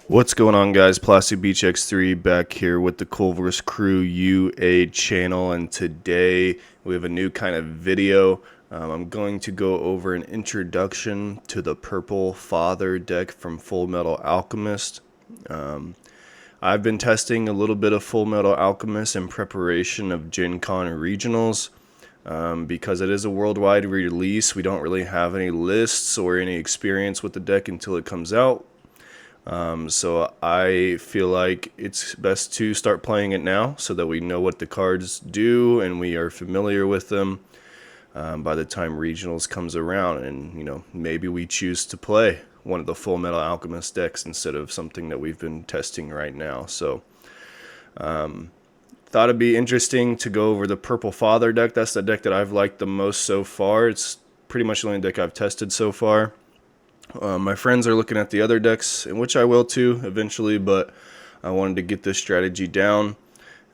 What's going on, guys? Plastic Beach X3 back here with the Culver's Crew UA channel, and today we have a new kind of video. I'm going to go over an introduction to the Purple Father deck from Fullmetal Alchemist. I've been testing a little bit of Fullmetal Alchemist in preparation of Gen Con Regionals. Because it is a worldwide release, we don't really have any lists or any experience with the deck until it comes out. So I feel like it's best to start playing it now so that we know what the cards do and we are familiar with them by the time regionals comes around, and maybe we choose to play one of the Fullmetal Alchemist decks instead of something that we've been testing right now. So thought it'd be interesting to go over the Purple Father deck. That's the deck that I've liked the most so far. It's pretty much the only deck I've tested so far. My friends are looking at the other decks, in which I will too eventually, but I wanted to get this strategy down.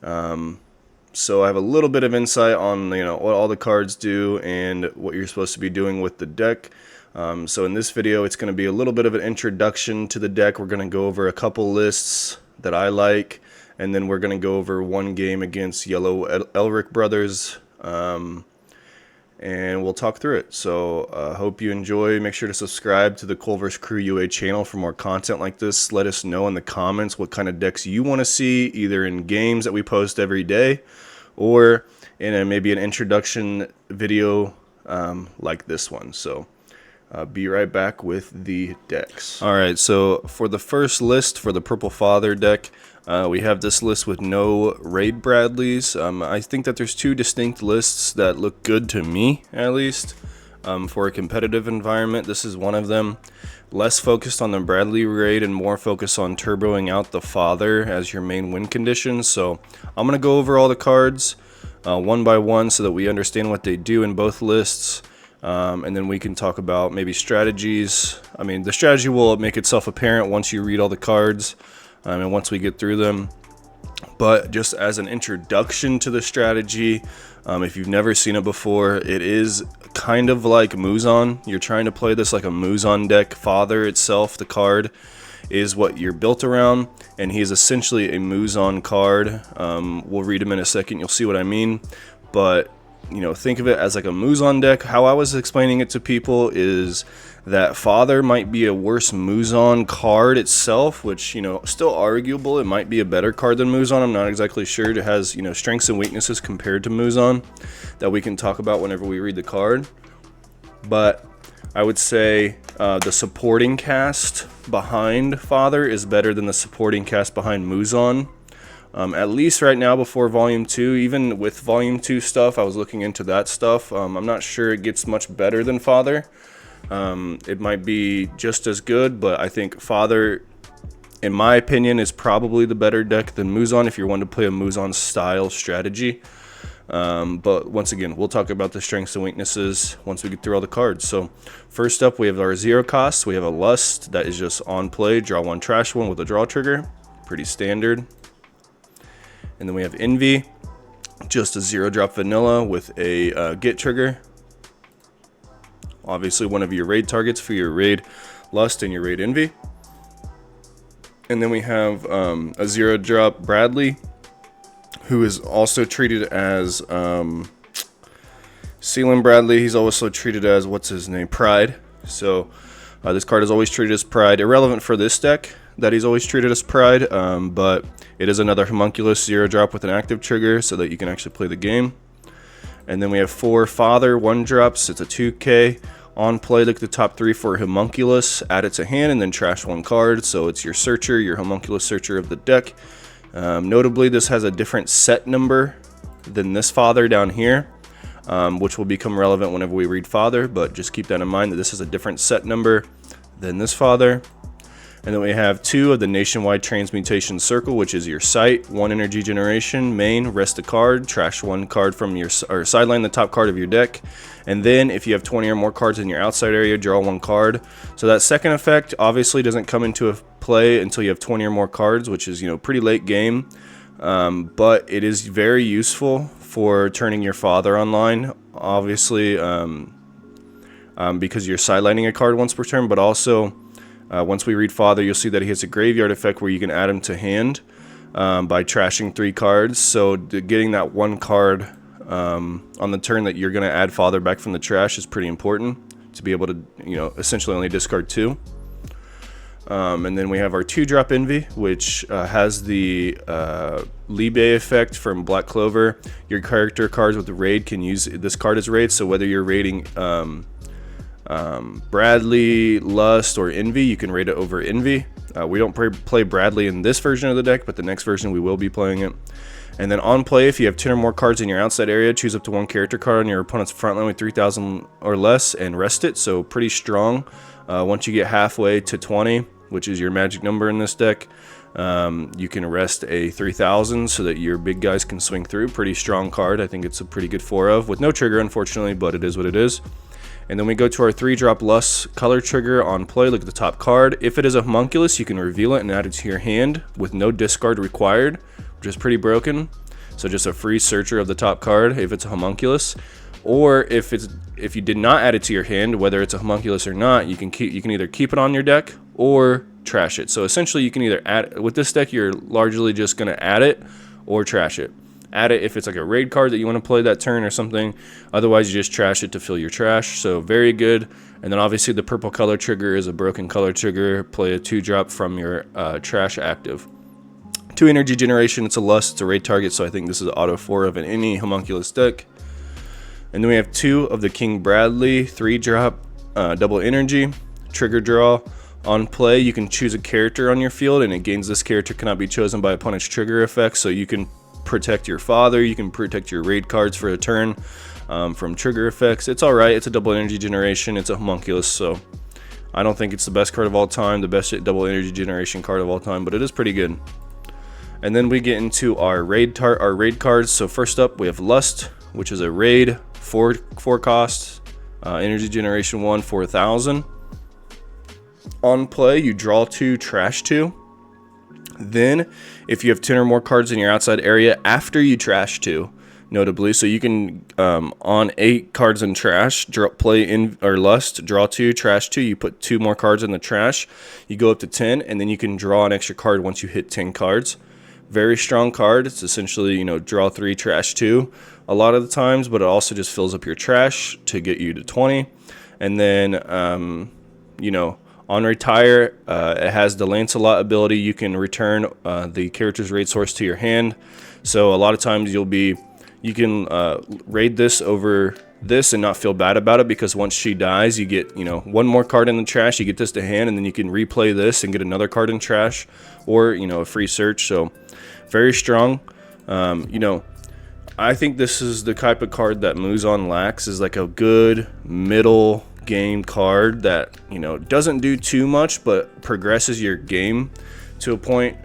So I have a little bit of insight on what all the cards do and what you're supposed to be doing with the deck. So in this video, it's going to be a little bit of an introduction to the deck. We're going to go over a couple lists that I like, and then we're going to go over one game against Yellow Elric Brothers. And we'll talk through it. So hope you enjoy. Make sure to subscribe to the Culver's Crew UA channel for more content like this. Let us know in the comments what kind of decks you want to see, either in games that we post every day or in maybe an introduction video like this one. So be right back with the decks. Alright, so for the first list for the Purple Father deck, we have this list with no Raid Bradleys. I think that there's two distinct lists that look good to me, at least, for a competitive environment. This is one of them. Less focused on the Bradley raid and more focused on turboing out the Father as your main win condition. So I'm going to go over all the cards one by one so that we understand what they do in both lists. And then we can talk about maybe strategies. I mean, the strategy will make itself apparent once you read all the cards. And once we get through them. But just as an introduction to the strategy, if you've never seen it before, it is kind of like Muzan. You're trying to play this like a Muzan deck. Father itself, the card, is what you're built around, and he is essentially a Muzan card. We'll read him in a second, you'll see what I mean. But think of it as like a Muzan deck. How I was explaining it to people is that Father might be a worse Muzan card itself, which, still arguable. It might be a better card than Muzan. I'm not exactly sure. It has, strengths and weaknesses compared to Muzan that we can talk about whenever we read the card. But I would say the supporting cast behind Father is better than the supporting cast behind Muzan. At least right now before Volume 2, even with Volume 2 stuff, I was looking into that stuff. I'm not sure it gets much better than Father. It might be just as good, but I think Father, in my opinion, is probably the better deck than Muzan if you're wanting to play a Muzan style strategy. But once again, we'll talk about the strengths and weaknesses once we get through all the cards. So first up, we have our 0 cost. We have a Lust that is just on play, draw one, trash one with a draw trigger. Pretty standard. And then we have Envy, just a 0-drop vanilla with a get trigger. Obviously one of your raid targets for your raid Lust and your raid Envy. And then we have a 0-drop Bradley, who is also treated as Sealand Bradley. He's also treated as, what's his name, Pride. So this card is always treated as Pride. Irrelevant for this deck that he's always treated as Pride, but it is another homunculus 0-drop with an active trigger so that you can actually play the game. And then we have 4 Father 1-drops. It's a 2K. On play, look at the top 3 for Homunculus, add it to hand, and then trash 1 card. So it's your searcher, your Homunculus searcher of the deck. Notably, this has a different set number than this Father down here, which will become relevant whenever we read Father, but just keep that in mind that this is a different set number than this Father. And then we have 2 of the Nationwide Transmutation Circle, which is your site, 1 energy generation, main, rest a card, trash 1 card from your, or sideline the top card of your deck. And then if you have 20 or more cards in your outside area, draw 1 card. So that second effect obviously doesn't come into play until you have 20 or more cards, which is, pretty late game. But it is very useful for turning your Father online, obviously, because you're sidelining a card once per turn, but also Once we read Father, you'll see that he has a graveyard effect where you can add him to hand by trashing 3 cards. So getting that 1 card on the turn that you're going to add Father back from the trash is pretty important to be able to, essentially only discard 2. And then we have our 2-drop Envy, which has the Libe effect from Black Clover. Your character cards with the raid can use this card as raid. So whether you're raiding Bradley, Lust, or Envy, you can raid it over Envy. We don't play Bradley in this version of the deck, but the next version we will be playing it. And then on play, if you have 10 or more cards in your outside area, choose up to 1 character card on your opponent's front line with 3,000 or less and rest it. So pretty strong. Once you get halfway to 20, which is your magic number in this deck, you can rest a 3,000 so that your big guys can swing through. Pretty strong card. I think it's a pretty good 4-of with no trigger, unfortunately, but it is what it is. And then we go to our 3-drop Lust color trigger on play. Look at the top card. If it is a homunculus, you can reveal it and add it to your hand with no discard required, which is pretty broken. So just a free searcher of the top card if it's a homunculus. Or if you did not add it to your hand, whether it's a homunculus or not, you can either keep it on your deck or trash it. So essentially you can either add, with this deck you're largely just going to add it or trash it. Add it if it's like a raid card that you want to play that turn or something. Otherwise, you just trash it to fill your trash. So very good. And then obviously the purple color trigger is a broken color trigger. Play a 2-drop from your trash active. 2 energy generation. It's a Lust. It's a raid target. So I think this is auto 4-of in any homunculus deck. And then we have 2 of the King Bradley 3-drop double energy trigger draw. On play, you can choose a character on your field, and it gains this character cannot be chosen by opponent's trigger effects. So you can protect your Father, you can protect your raid cards for a turn from trigger effects. It's alright, it's a double energy generation, it's a homunculus, so I don't think it's the best card of all time, the best double energy generation card of all time, but it is pretty good. And then we get into our raid cards. So first up we have Lust, which is a raid, 4 cost, energy generation 1, 4,000. On play, you draw 2, trash 2. Then, if you have 10 or more cards in your outside area after you trash 2, notably, so you can, on 8 cards in trash, play in or Lust, draw 2, trash 2, you put 2 more cards in the trash, you go up to 10, and then you can draw an extra card once you hit 10 cards. Very strong card. It's essentially, draw 3, trash 2 a lot of the times, but it also just fills up your trash to get you to 20. And then, on retire, it has the Lancelot ability. You can return the character's raid source to your hand. So a lot of times you can raid this over this and not feel bad about it, because once she dies, you get 1 more card in the trash. You get this to hand, and then you can replay this and get another card in trash, or a free search. So very strong. I think this is the type of card that Muzan lacks, is like a good middle game card that doesn't do too much but progresses your game to a point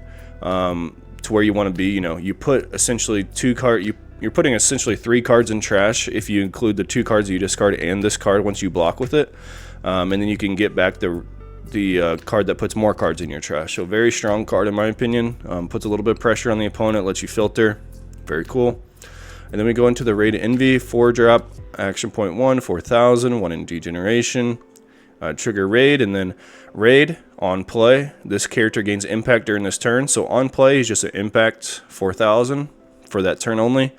to where you want to be. You put essentially you're putting essentially 3 cards in trash if you include the 2 cards you discard and this card once you block with it, and then you can get back the card that puts more cards in your trash. So very strong card in my opinion. Puts a little bit of pressure on the opponent, lets you filter. Very cool. And then we go into the Raid Envy, 4-drop, action point 1, 4,000, 1 energy generation, trigger raid, and then raid on play. This character gains impact during this turn. So on play, he's just an impact 4,000 for that turn only.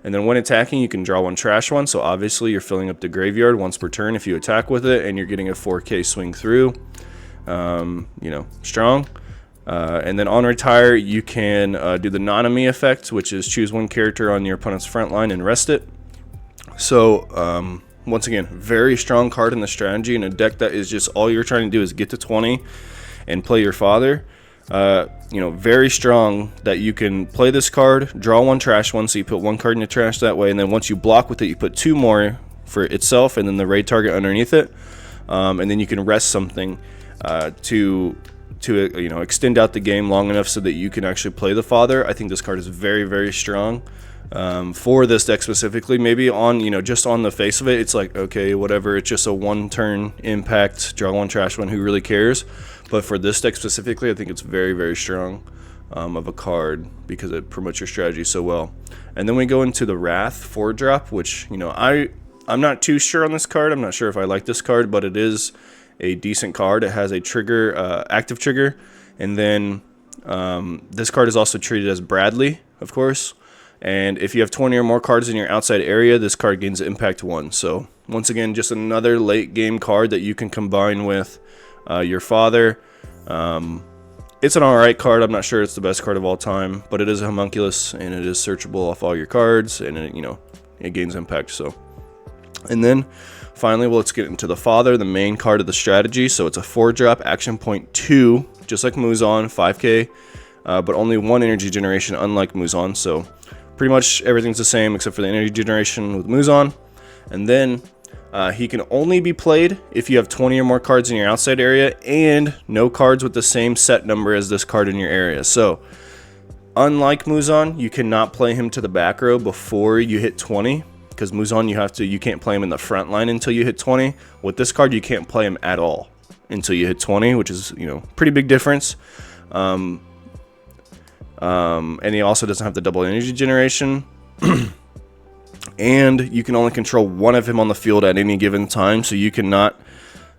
And then when attacking, you can draw 1, trash 1. So obviously you're filling up the graveyard once per turn if you attack with it, and you're getting a 4K swing through. Strong. And then on retire, you can do the Nanami effect, which is choose 1 character on your opponent's front line and rest it. So once again, very strong card in the strategy in a deck that is just all you're trying to do is get to 20 and play your Father. Very strong that you can play this card, draw 1, trash 1, so you put 1 card in your trash that way, and then once you block with it, you put 2 more for itself and then the raid target underneath it, and then you can rest something to extend out the game long enough so that you can actually play the Father. I think this card is very, very strong for this deck specifically. Maybe on just on the face of it, it's like, okay, whatever, it's just a 1-turn impact, draw 1, trash 1, who really cares? But for this deck specifically, I think it's very, very strong of a card because it promotes your strategy so well. And then we go into the Wrath 4-drop, which I'm not too sure on this card. I'm not sure if I like this card, but it is a decent card. It has a trigger, active trigger, and then this card is also treated as Bradley, of course. And if you have 20 or more cards in your outside area, this card gains impact 1. So once again, just another late game card that you can combine with your father. It's an alright card. I'm not sure it's the best card of all time, but it is a homunculus and it is searchable off all your cards, and it gains impact. So, and then finally, let's get into the father, the main card of the strategy. So it's a 4-drop, action point 2, just like Muzan, 5k, but only 1 energy generation, unlike Muzan. So pretty much everything's the same except for the energy generation with Muzan. And then he can only be played if you have 20 or more cards in your outside area and no cards with the same set number as this card in your area. So unlike Muzan, you cannot play him to the back row before you hit 20, because Muzan you can't play him in the front line until you hit 20. With this card, you can't play him at all until you hit 20, which is pretty big difference. And he also doesn't have the double energy generation. And you can only control 1 of him on the field at any given time, so you cannot,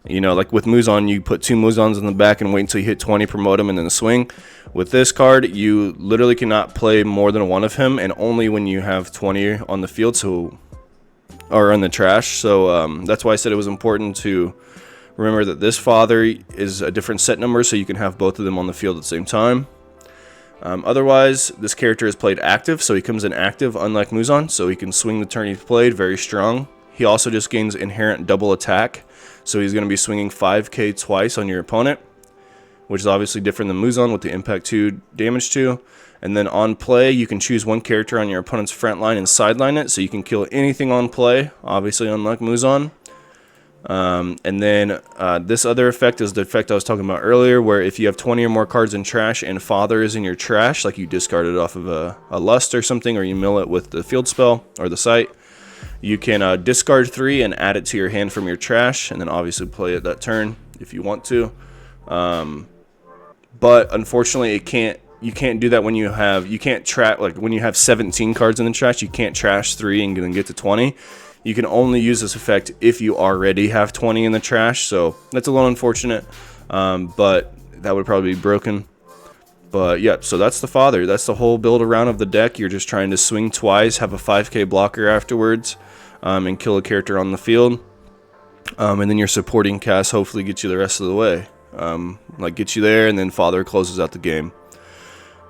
like with Muzan, you put 2 Muzans in the back and wait until you hit 20, promote him, and then swing. With this card, you literally cannot play more than 1 of him, and only when you have 20 on the field, or in the trash. So that's why I said it was important to remember that this father is a different set number, so you can have both of them on the field at the same time. Otherwise, this character is played active, so he comes in active, unlike Muzan, so he can swing the turn he's played, very strong. He also just gains inherent double attack, so he's going to be swinging 5k twice on your opponent, which is obviously different than Muzan with the impact 2 damage 2. And then on play, you can choose 1 character on your opponent's front line and sideline it, so you can kill anything on play, obviously unlike Muzan. And then this other effect is the effect I was talking about earlier, where if you have 20 or more cards in trash and father is in your trash, like you discarded off of a lust or something, or you mill it with the field spell or the sight, you can discard 3 and add it to your hand from your trash, and then obviously play it that turn if you want to. But unfortunately, you can't do that when you have, when you have 17 cards in the trash, you can't trash 3 and then get to 20. You can only use this effect if you already have 20 in the trash, so that's a little unfortunate, but that would probably be broken. But yeah, so that's the father. That's the whole build around of the deck. You're just trying to swing twice, have a 5k blocker afterwards, and kill a character on the field. And then your supporting cast hopefully gets you the rest of the way. Get you there, and then father closes out the game.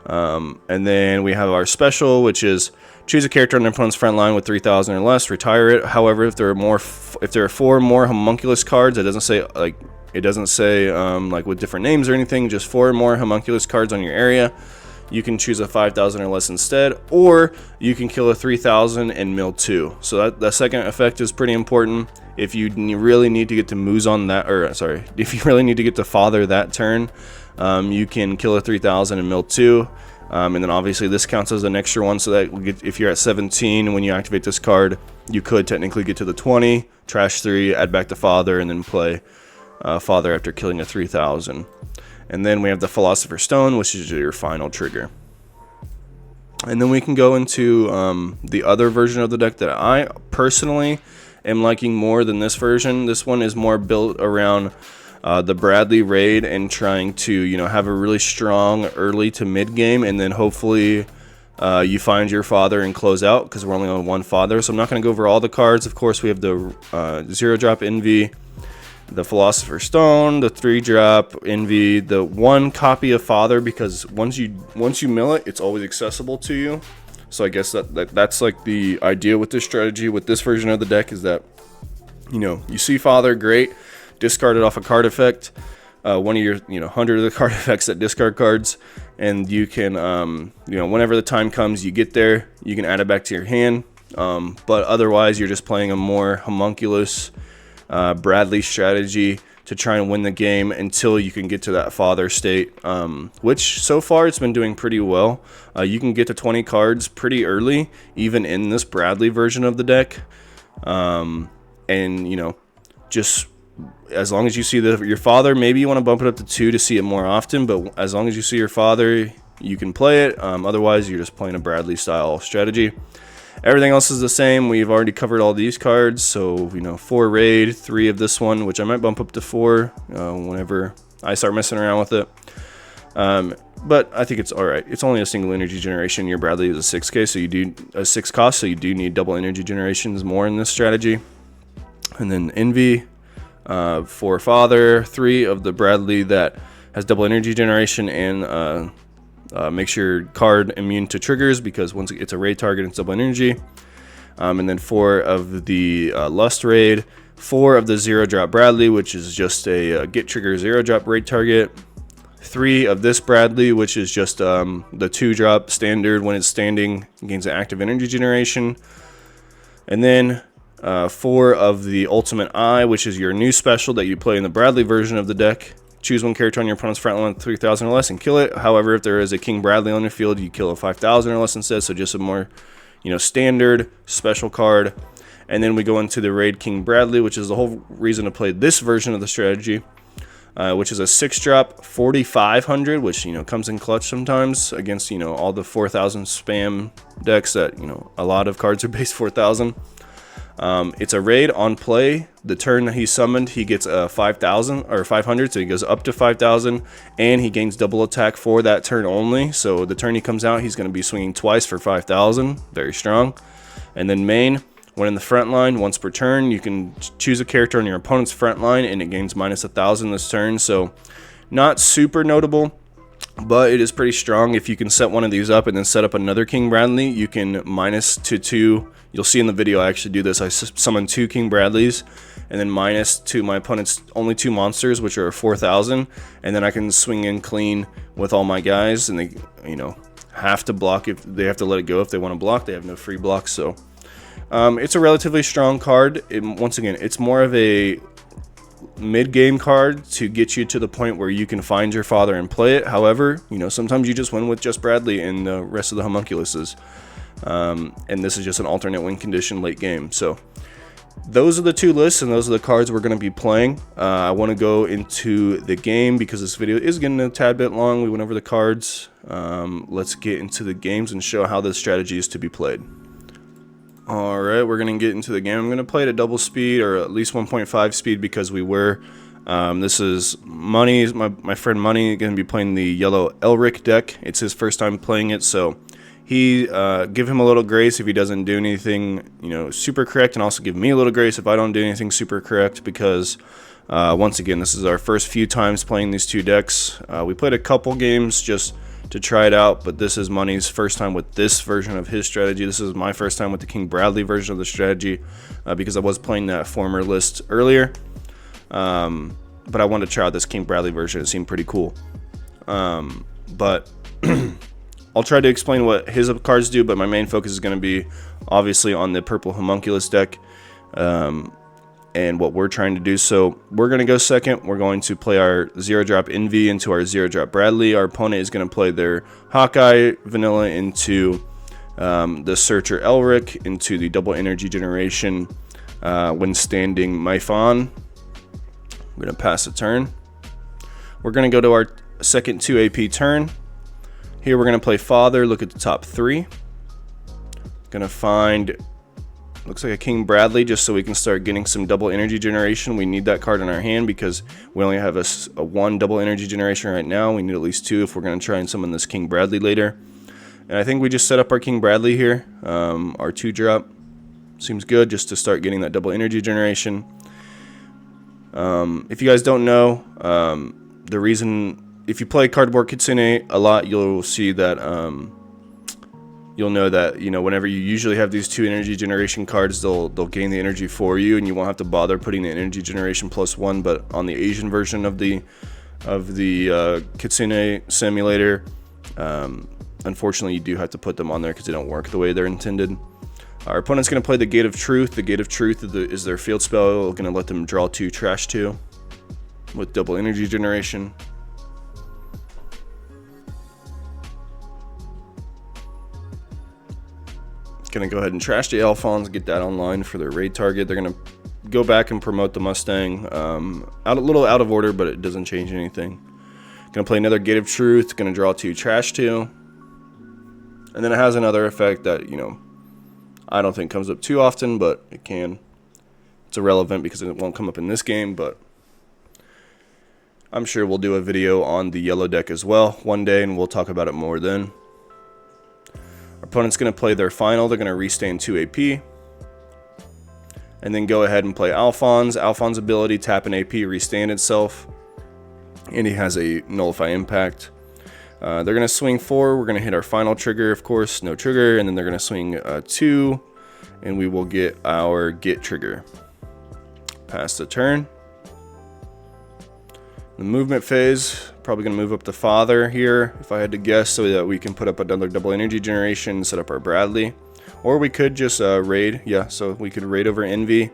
And then we have our special, which is choose a character on your opponent's front line with 3,000 or less, retire it. However, if there are 4 more homunculus cards, it doesn't say with different names or anything, just 4 more homunculus cards on your area, you can choose a 5,000 or less instead, or you can kill a 3,000 and mill 2. So that second effect is pretty important. If you really need to get to if you really need to get to father that turn, you can kill a 3,000 and mill 2. And then obviously this counts as an extra one, so that if you're at 17 when you activate this card, you could technically get to the 20, trash 3, add back to father, and then play father after killing a 3,000. And then we have the Philosopher's Stone, which is your final trigger. And then we can go into the other version of the deck that I personally am liking more than this version. This one is more built around the Bradley raid and trying to have a really strong early to mid game, and then hopefully you find your father and close out, because we're only on 1 father. So I'm not going to go over all the cards. Of course, we have the 0-drop Envy, the Philosopher's Stone, the 3-drop Envy, the 1 copy of father, because once you mill it, it's always accessible to you. So I guess that's like the idea with this strategy, with this version of the deck, is that you see father, great, discard it off a card effect, one of your 100 of the card effects that discard cards, and you can whenever the time comes, you get there, you can add it back to your hand. But otherwise, you're just playing a more homunculus Bradley strategy to try and win the game until you can get to that father state, which so far it's been doing pretty well. You can get to 20 cards pretty early, even in this Bradley version of the deck, and just as long as you see your father, maybe you want to bump it up to 2 to see it more often, but as long as you see your father, you can play it. Otherwise, you're just playing a Bradley style strategy. Everything else is the same. We've already covered all these cards, so 4 raid, 3 of this one, which I might bump up to 4 whenever I start messing around with it. But I think it's alright. It's only a single energy generation. Your Bradley is a 6k, so you do a 6 cost, so you do need double energy generations more in this strategy. And then Envy, 4 Father, 3 of the Bradley that has double energy generation, and makes your card immune to triggers because once it's a raid target, it's double energy. And then 4 of the Lust raid, 4 of the 0-drop Bradley, which is just a get trigger 0-drop raid target. 3 of this Bradley, which is just the 2-drop standard. When it's standing, it gains an active energy generation. And then 4 of the Ultimate Eye, which is your new special that you play in the Bradley version of the deck. Choose one character on your opponent's front line with 3,000 or less and kill it. However, if there is a King Bradley on your field, you kill a 5,000 or less instead. So just a more, standard special card. And then we go into the Raid King Bradley, which is the whole reason to play this version of the strategy, which is a 6-drop 4,500, which comes in clutch sometimes against all the 4,000 spam decks that a lot of cards are base 4,000. It's a raid on play. The turn that he's summoned, he gets a 5,000 or 500, so he goes up to 5,000, and he gains double attack for that turn only. So the turn he comes out, he's going to be swinging twice for 5,000. Very strong. And then main, when in the front line, once per turn, you can choose a character on your opponent's front line, and it gains minus 1,000 this turn. So not super notable, but it is pretty strong. If you can set one of these up and then set up another King Bradley, you can minus to 2. You'll see in the video I actually do this. I summon 2 King Bradleys and then minus to my opponent's only 2 monsters, which are 4,000, and then I can swing in clean with all my guys, and they have to block. If they have to let it go if they want to block, they have no free blocks. So it's a relatively strong card. Once again, it's more of a mid-game card to get you to the point where you can find your father and play it. However, sometimes you just win with just Bradley and the rest of the homunculuses. And this is just an alternate win condition late game. So those are the 2 lists, and those are the cards we're going to be playing. I want to go into the game because this video is getting a tad bit long. We went over the cards. Let's get into the games and show how this strategy is to be played. Alright, we're going to get into the game. I'm going to play it at double speed, or at least 1.5 speed, because we were. This is Money, my friend Money, going to be playing the yellow Elric deck. It's his first time playing it, so give him a little grace if he doesn't do anything super correct, and also give me a little grace if I don't do anything super correct, because once again, this is our first few times playing these 2 decks. We played a couple games just to try it out, but this is Money's first time with this version of his strategy. This is my first time with the King Bradley version of the strategy, because I was playing that former list earlier, but I wanted to try out this King Bradley version. It seemed pretty cool, but I'll try to explain what his cards do, but my main focus is going to be obviously on the purple homunculus deck, and what we're trying to do. So we're going to go second. We're going to play our 0-drop Envy into our 0-drop Bradley. Our opponent is going to play their Hawkeye Vanilla into the Searcher Elric, into the double energy generation when standing Myphon. I'm going to pass a turn. We're going to go to our second 2 AP turn. Here we're going to play Father. Look at the top 3. Going to find, looks like a King Bradley, just so we can start getting some double energy generation. We need that card in our hand because we only have a 1 double energy generation right now. We need at least 2 if we're going to try and summon this King Bradley later. And I think we just set up our King Bradley here. Our 2-drop seems good just to start getting that double energy generation. If you guys don't know, the reason, if you play Cardboard Kitsune a lot, you'll see that, you'll know that, whenever you usually have these 2 energy generation cards, they'll gain the energy for you, and you won't have to bother putting the energy generation +1. But on the Asian version of the Kitsune simulator, unfortunately, you do have to put them on there because they don't work the way they're intended. Our opponent's going to play the Gate of Truth. The Gate of Truth is their field spell. We're going to let them draw 2, trash 2 with double energy generation. Going to go ahead and trash the Alphons, get that online for their raid target. They're going to go back and promote the Mustang. A little out of order, but it doesn't change anything. Going to play another Gate of Truth. Going to draw 2, trash 2. And then it has another effect that, I don't think comes up too often, but it can. It's irrelevant because it won't come up in this game, but I'm sure we'll do a video on the yellow deck as well one day, and we'll talk about it more then. Our opponent's going to play their final. They're going to restain 2 AP. And then go ahead and play Alphonse. Alphonse's ability, tap an AP, restand itself. And he has a nullify impact. They're going to swing 4. We're going to hit our final trigger, of course, no trigger. And then they're going to swing 2. And we will get our get trigger. Pass the turn. The movement phase, probably going to move up the Father here, if I had to guess, so that we can put up another double energy generation, set up our Bradley. Or we could just raid, yeah, so we could raid over Envy.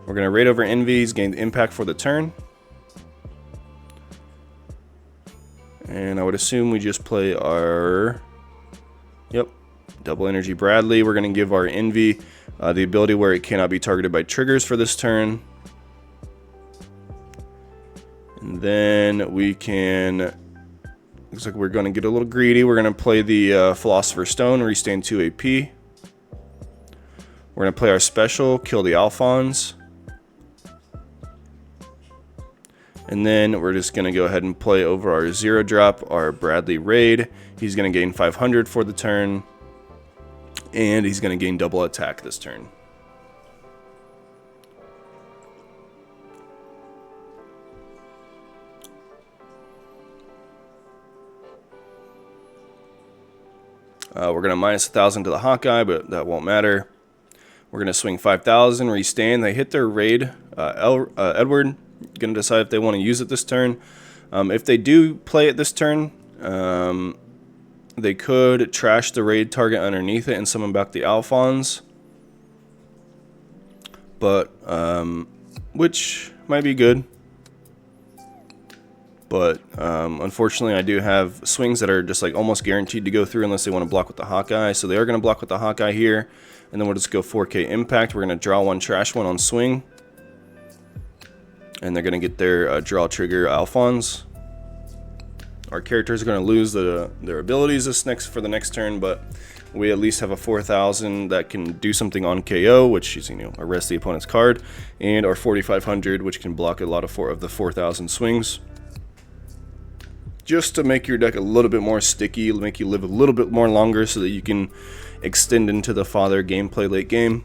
We're going to raid over Envy's, gain impact for the turn. And I would assume we just play our, yep, double energy Bradley. We're going to give our Envy the ability where it cannot be targeted by triggers for this turn. And then we can, looks like we're going to get a little greedy. We're going to play the Philosopher's Stone, restain 2 AP. We're going to play our special, kill the Alphonse. And then we're just going to go ahead and play over our 0 drop, our Bradley Raid. He's going to gain 500 for the turn. And he's going to gain double attack this turn. We're going to minus 1,000 to the Hawkeye, but that won't matter. We're going to swing 5,000, restand. They hit their raid. Edward, going to decide if they want to use it this turn. If they do play it this turn, they could trash the raid target underneath it and summon back the Alphonse. But, which might be good. But unfortunately, I do have swings that are just like almost guaranteed to go through unless they want to block with the Hawkeye. So they are going to block with the Hawkeye here. And then we'll just go 4K impact. We're going to draw 1, trash 1 on swing. And they're going to get their draw trigger Alphonse. Our characters are going to lose their abilities for the next turn, but we at least have a 4,000 that can do something on KO, which is, arrest the opponent's card, and our 4,500, which can block a lot of the 4,000 swings. Just to make your deck a little bit more sticky, make you live a little bit more longer so that you can extend into the Father gameplay late game.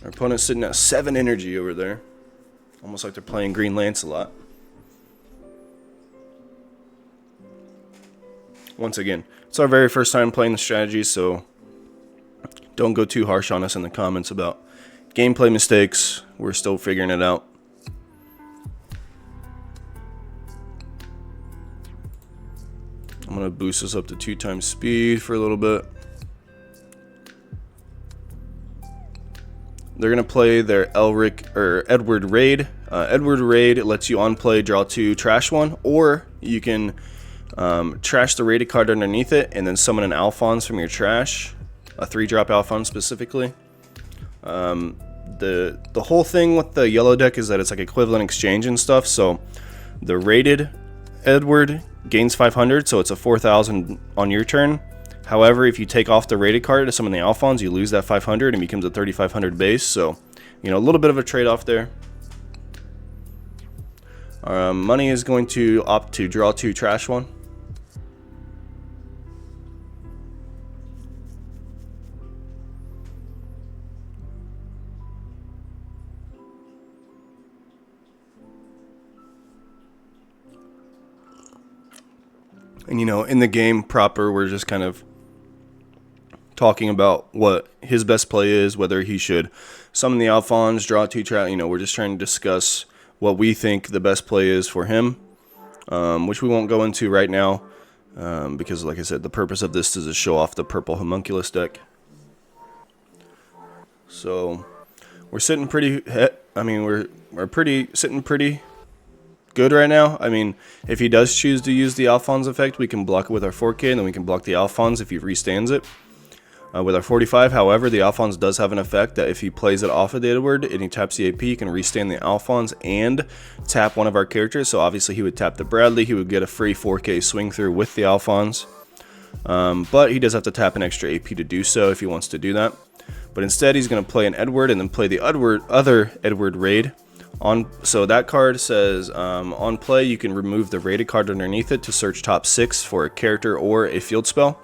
Our opponent's sitting at 7 energy over there. Almost like they're playing Green Lancelot. Once again, it's our very first time playing the strategy, so don't go too harsh on us in the comments about gameplay mistakes. We're still figuring it out. I'm going to boost this up to 2 times speed for a little bit. They're going to play their Edward Raid. Edward Raid lets you on play, draw 2, trash 1, or you can trash the rated card underneath it and then summon an Alphonse from your trash, a 3-drop Alphonse specifically. The whole thing with the yellow deck is that it's like equivalent exchange and stuff. So the rated Edward gains 500, so it's a 4,000 on your turn. However, if you take off the rated card to summon the Alphonse, you lose that 500 and becomes a 3,500 base. So, a little bit of a trade-off there. Money is going to opt to draw 2, trash 1. And in the game proper, we're just kind of talking about what his best play is, whether he should summon the Alphonse, draw 2 trash. We're just trying to discuss what we think the best play is for him, which we won't go into right now, because like I said, the purpose of this is to show off the purple homunculus deck. So we're sitting pretty, we're sitting pretty good right now. If he does choose to use the Alphonse effect, we can block it with our 4K, and then we can block the Alphonse if he restands it. With our 45, however, the Alphonse does have an effect that if he plays it off of the Edward and he taps the AP, he can restand the Alphonse and tap one of our characters. So obviously he would tap the Bradley, he would get a free 4K swing through with the Alphonse. But he does have to tap an extra AP to do so if he wants to do that. But instead he's going to play an Edward and then play the other Edward raid. So that card says, on play you can remove the rated card underneath it to search top 6 for a character or a field spell.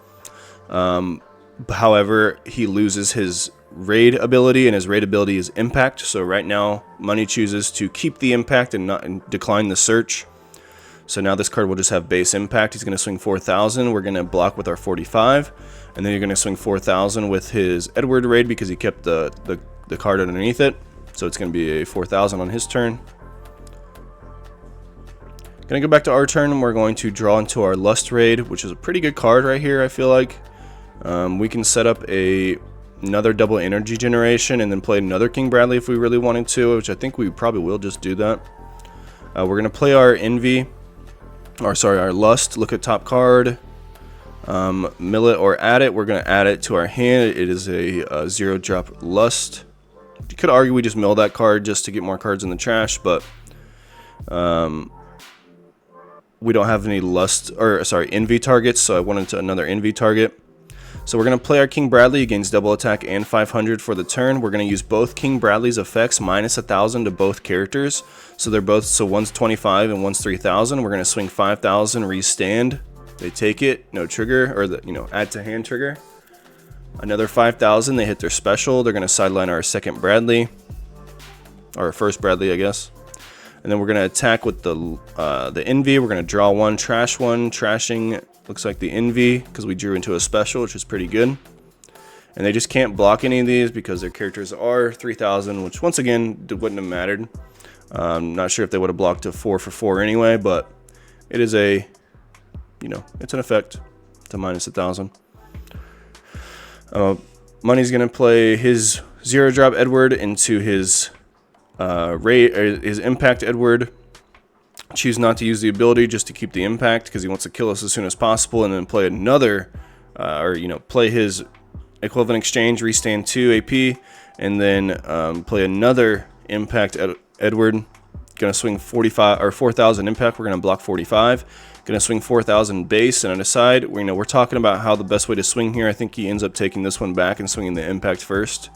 However, he loses his raid ability, and his raid ability is impact. So right now, Money chooses to keep the impact and decline the search. So now this card will just have base impact. He's going to swing 4,000. We're going to block with our 45, and then you're going to swing 4,000 with his Edward raid because he kept the card underneath it. So it's going to be a 4,000 on his turn. Going to go back to our turn, and we're going to draw into our Lust raid, which is a pretty good card right here, I feel like. We can set up another double energy generation and then play another King Bradley if we really wanted to, which I think we probably will just do that. We're going to play our our Lust, look at top card, mill it or add it. We're going to add it to our hand. It is a 0-drop Lust. You could argue we just mill that card just to get more cards in the trash, but we don't have any Envy targets, so I wanted another Envy target. So we're going to play our King Bradley, gains double attack and 500 for the turn. We're going to use both King Bradley's effects minus 1,000 to both characters. So they're both, so one's 25 and one's 3,000. We're going to swing 5,000, restand. They take it, no trigger, or add to hand trigger. Another 5,000, they hit their special. They're going to sideline our second Bradley, or first Bradley, I guess. And then we're going to attack with the Envy. We're going to draw one, trash one, trashing. Looks like the Envy because we drew into a special, which is pretty good. And they just can't block any of these because their characters are 3,000, which once again wouldn't have mattered. Not sure if they would have blocked a 4 for 4 anyway, but it is it's an effect to minus 1,000. Money's gonna play his 0-drop Edward into his his impact Edward. Choose not to use the ability just to keep the impact because he wants to kill us as soon as possible, and then play another, play his equivalent exchange, restand 2 AP, and then play another impact Edward. Gonna swing 45 or 4,000 impact. We're gonna block 45. Gonna swing 4,000 base, and on the side, we're talking about how the best way to swing here. I think he ends up taking this one back and swinging the impact first.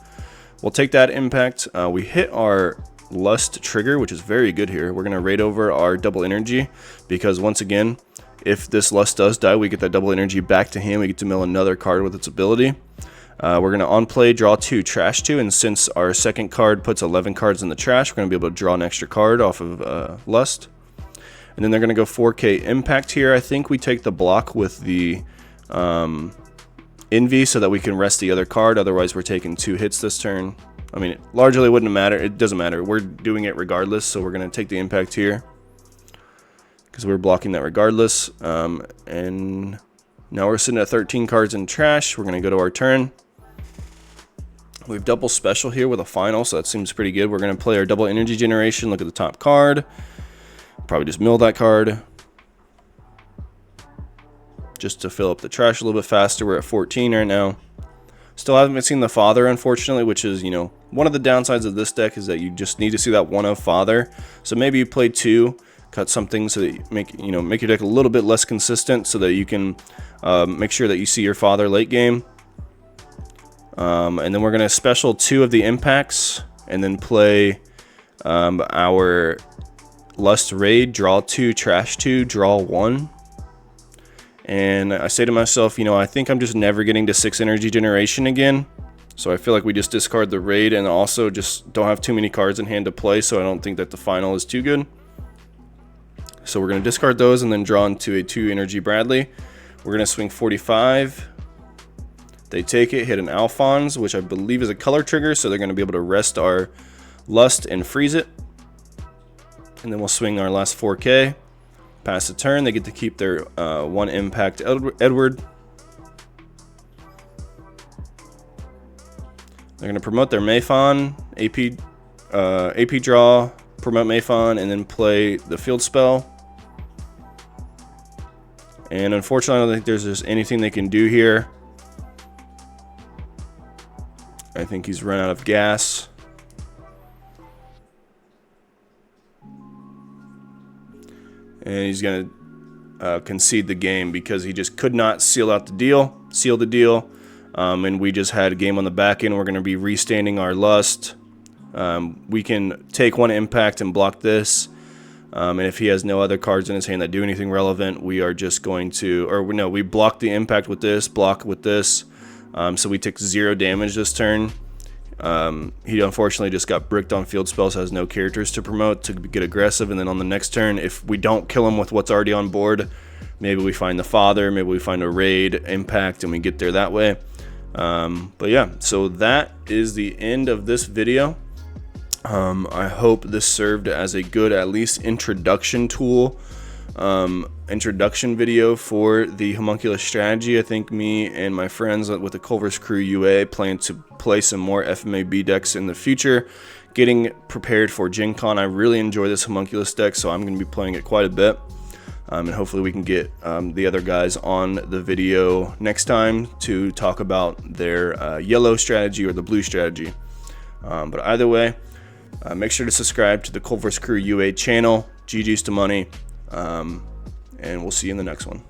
We'll take that impact. We hit our Lust trigger, which is very good here. We're going to raid over our double energy because once again, if this Lust does die, we get that double energy back to him. We get to mill another card with its ability. We're going to on play draw 2, trash 2, and since our second card puts 11 cards in the trash, we're going to be able to draw an extra card off of Lust. And then they're going to go 4K impact here. I think we take the block with the Envy so that we can rest the other card. Otherwise, we're taking 2 hits this turn. I mean, largely wouldn't matter. It doesn't matter. We're doing it regardless, so we're going to take the impact here because we're blocking that regardless. And now we're sitting at 13 cards in trash. We're going to go to our turn. We've double special here with a final, so that seems pretty good. We're going to play our double energy generation. Look at the top card. Probably just mill that card just to fill up the trash a little bit faster. We're at 14 right now. Still haven't seen the Father, unfortunately, which is, one of the downsides of this deck is that you just need to see that 1 of Father. So maybe you play 2, cut something so that you make your deck a little bit less consistent so that you can make sure that you see your Father late game. And then we're going to special 2 of the impacts and then play our Lust raid, draw 2, trash 2, draw 1. And I say to myself, I think I'm just never getting to 6 energy generation again. So I feel like we just discard the raid and also just don't have too many cards in hand to play. So I don't think that the final is too good. So we're going to discard those and then draw into a 2 energy Bradley. We're going to swing 45. They take it, hit an Alphonse, which I believe is a color trigger. So they're going to be able to rest our Lust and freeze it. And then we'll swing our last 4K. Pass the turn. They get to keep their 1 impact Edward. They're going to promote their Mayfon, AP draw, promote Mayfon, and then play the field spell. And unfortunately, I don't think there's just anything they can do here. I think he's run out of gas. And he's going to concede the game because he just could not seal the deal. And we just had a game on the back end. We're going to be restanding our lust. We can take one impact and block this. And if he has no other cards in his hand that do anything relevant, we are just going to, or no, we block the impact with this, block with this. So we took 0 damage this turn. He unfortunately just got bricked on field spells, has no characters to promote to get aggressive. And then on the next turn, if we don't kill him with what's already on board, maybe we find the father, maybe we find a raid impact and we get there that way. But yeah, so that is the end of this video. I hope this served as a good, at least introduction tool, introduction video for the homunculus strategy. I think me and my friends with the Culver's Crew UA plan to play some more FMAB decks in the future, getting prepared for Gen Con. I really enjoy this homunculus deck, so I'm going to be playing it quite a bit. And hopefully we can get the other guys on the video next time to talk about their yellow strategy or the blue strategy. But either way, make sure to subscribe to the Culver's Crew UA channel. GG's to money. And we'll see you in the next one.